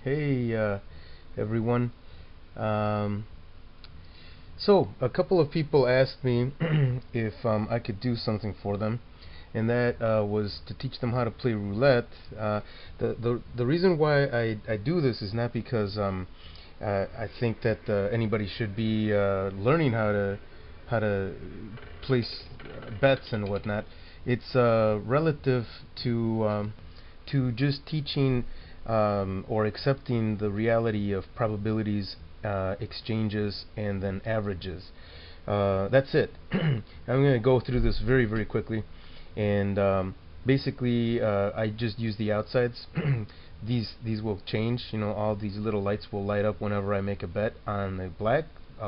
Hey everyone. Um, so a couple of people asked me if I could do something for them, and that was to teach them how to play roulette. The reason why I do this is not because I think that anybody should be learning how to place bets and whatnot. It's relative to just teaching or accepting the reality of probabilities, exchanges, and then averages. That's it. I'm going to go through this very, very quickly. And basically, I just use the outsides. These will change. You know, all these little lights will light up whenever I make a bet on the black.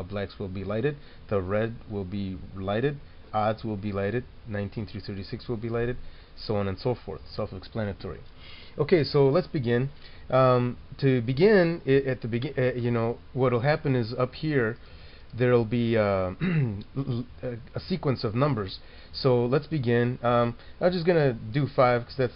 Blacks will be lighted. The red will be lighted. Odds will be lighted. 19 through 36 will be lighted. So on and so forth. Self-explanatory. Okay, so let's begin. To begin, at the begin, what will happen is up here there'll be a sequence of numbers. So let's begin. I'm just gonna do 5 because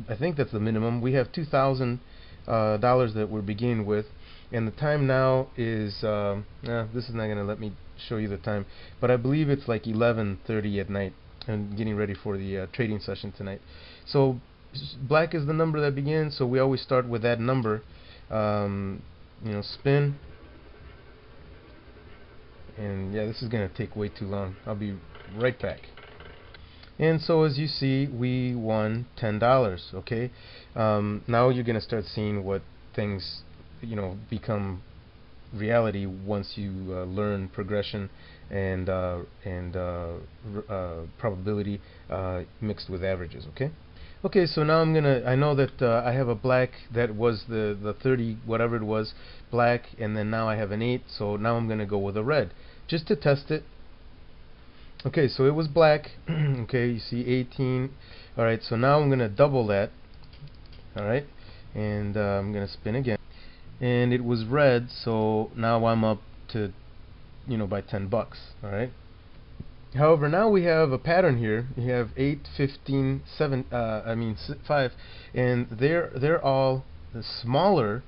I think that's the minimum. We have $2,000 that we're beginning with, and the time now is this is not gonna let me show you the time, but I believe it's like 11:30 at night. I'm getting ready for the trading session tonight. So black is the number that begins, so we always start with that number. Spin. And yeah, this is gonna take way too long. I'll be right back. And so as you see, we won $10. Okay, now you're gonna start seeing what things become reality once you learn progression and probability mixed with averages. Okay, so now I know that I have a black that was the 30 whatever it was, black, and then now I have an 8, so now I'm gonna go with a red just to test it. Okay, so it was black. Okay, you see 18. Alright, so now I'm gonna double that. Alright, and I'm gonna spin again, and it was red, so now I'm up to by $10. Alright, however, now we have a pattern here. We have 8, 15, 7, 5, and they're all smaller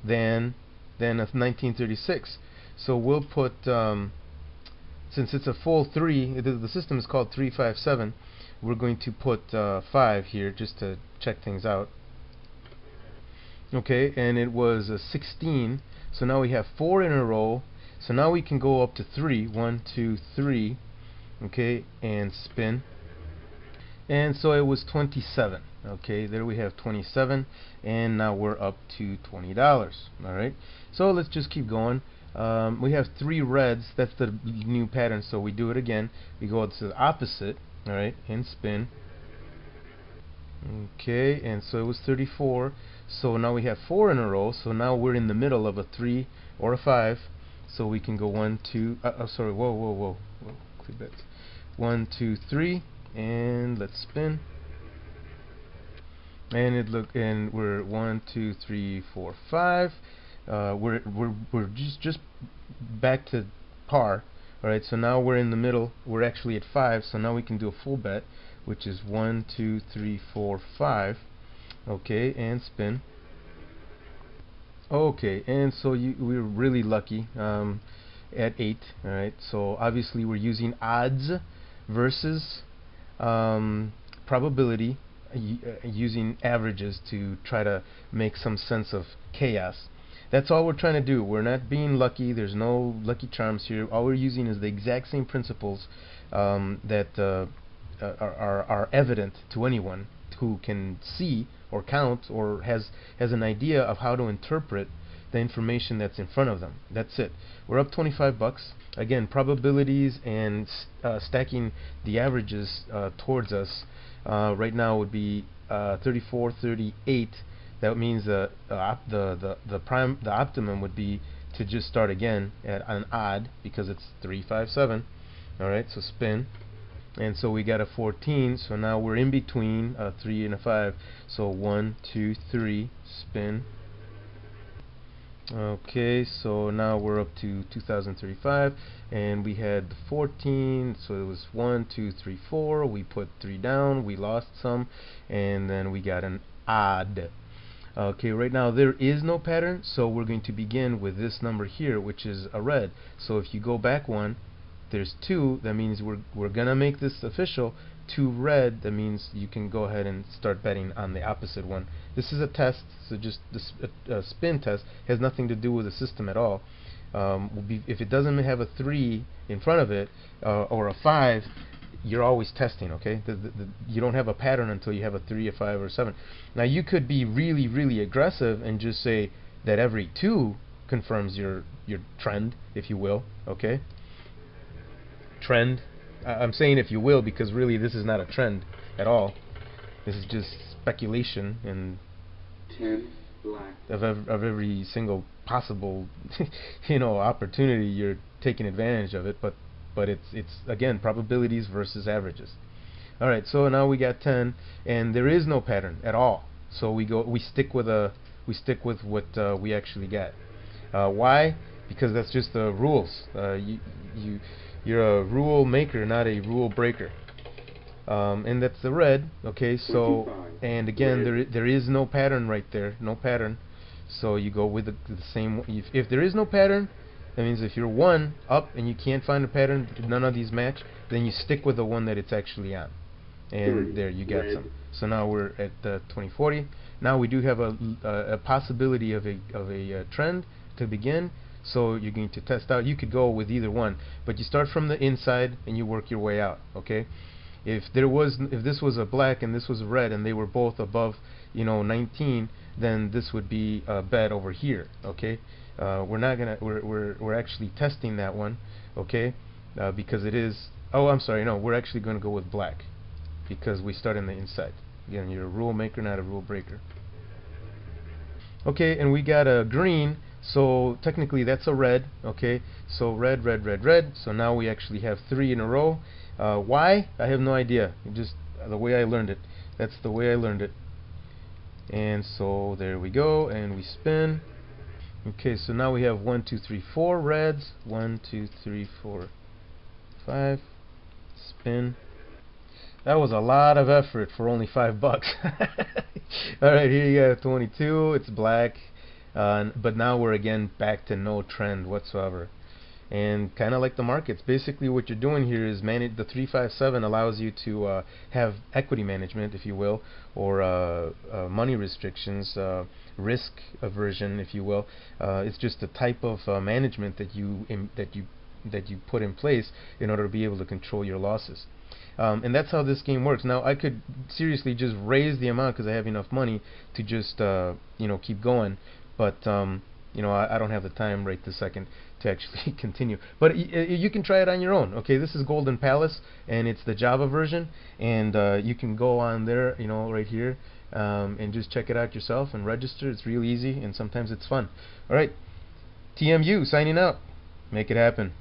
than a 1936. So we'll put since it's a full 3, the system is called 357. We're going to put 5 here just to check things out. Okay, and it was a 16. So now we have 4 in a row. So now we can go up to 3. 1, 2, 3. Okay, and spin, and so it was 27. Okay, there we have 27, and now we're up to $20. Alright, so let's just keep going. We have 3 reds. That's the new pattern, so we do it again. We go to the opposite. Alright, and spin. Okay, and so it was 34. So now we have 4 in a row, so now we're in the middle of a 3 or a 5. So we can go 1, 2, sorry, whoa, click that. 1, 2, 3, and let's spin. And we're 1, 2, 3, 4, 5. We're just back to par. All right, so now we're in the middle. We're actually at 5, so now we can do a full bet, which is 1, 2, 3, 4, 5. Okay, and spin. Okay, and so we're really lucky at 8. All right, so obviously we're using odds versus probability, using averages to try to make some sense of chaos. That's all we're trying to do. We're not being lucky. There's no lucky charms here. All we're using is the exact same principles that are evident to anyone who can see or count or has an idea of how to interpret the information that's in front of them. That's it. We're up $25. Again, probabilities and stacking the averages towards us right now would be 34, 38. That means the optimum would be to just start again at an odd because it's 357. All right, so spin. And so we got a 14, so now we're in between a 3 and a 5. So 1, 2, 3, spin. Okay, so now we're up to 2035, and we had 14, so it was 1, 2, 3, 4. We put 3 down, we lost some, and then we got an odd. Okay, right now there is no pattern, so we're going to begin with this number here, which is a red. So if you go back one, there's 2. That means we're gonna make this official. 2 red. That means you can go ahead and start betting on the opposite one. This is a test, so just this spin test has nothing to do with the system at all. If it doesn't have a 3 in front of it or a 5, you're always testing, okay? You don't have a pattern until you have a 3, a 5, or a 7. Now you could be really, really aggressive and just say that every 2 confirms your trend, if you will, okay? Trend. I'm saying if you will because really this is not a trend at all. This is just speculation and 10 black of every single possible opportunity. You're taking advantage of it, but it's again probabilities versus averages. All right, so now we got 10, and there is no pattern at all. So we stick with what we actually got. Why? Because that's just the rules. You're a rule maker, not a rule breaker. And that's the red. Okay, so and again there is no pattern right there, no pattern. So you go with the same. If there is no pattern, that means if you're 1 up and you can't find a pattern, none of these match, then you stick with the one that it's actually on. And there you got some. So now we're at 2040. Now we do have a possibility of a trend to begin. So you're going to test out. You could go with either one, but you start from the inside and you work your way out. Okay. If this was a black and this was a red and they were both above 19, then this would be a bet over here. Okay. We're actually testing that one, okay, because it is. Oh, I'm sorry. No, we're actually going to go with black because we start on the inside. Again, you're a rule maker, not a rule breaker. Okay, and we got a green. So technically that's a red. Okay, so red, red, red, red. So now we actually have 3 in a row. Why? I have no idea. Just the way I learned it. That's the way I learned it. And so there we go, and we spin. Okay, so now we have 1, 2, 3, 4 reds. 1, 2, 3, 4, 5. Spin. That was a lot of effort for only $5. Alright, here you got 22. It's black. But now we're again back to no trend whatsoever. And kind of like the markets, basically what you're doing here is manage. The 357 allows you to have equity management, if you will, or money restrictions, risk aversion, if you will. It's just a type of management that you put in place in order to be able to control your losses. And that's how this game works. Now I could seriously just raise the amount because I have enough money to just keep going, but I don't have the time right this second to actually continue. But you can try it on your own. Okay, this is Golden Palace, and it's the Java version, and you can go on there, right here, and just check it out yourself and register. It's real easy, and sometimes it's fun. All right, TMU signing out. Make it happen.